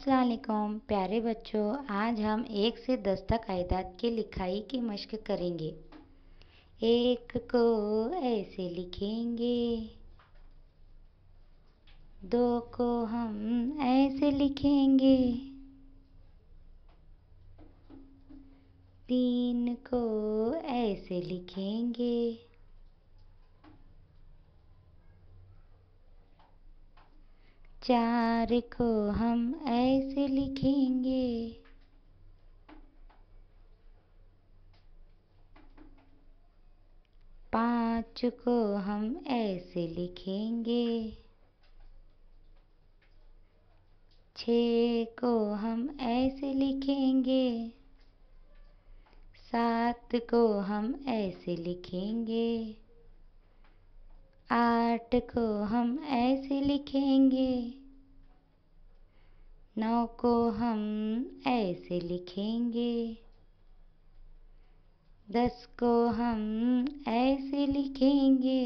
अस्सलाम वालेकुम प्यारे बच्चों। आज हम 1 से 10 तक आयदात की लिखाई की मश्क करेंगे। 1 को ऐसे लिखेंगे, 2 को हम ऐसे लिखेंगे, 3 को ऐसे लिखेंगे, 4 को हम ऐसे लिखेंगे, 5 को हम ऐसे लिखेंगे, 6 को हम ऐसे लिखेंगे, 7 को हम ऐसे लिखेंगे, 8 को हम ऐसे लिखेंगे, 9 को हम ऐसे लिखेंगे, 10 को हम ऐसे लिखेंगे,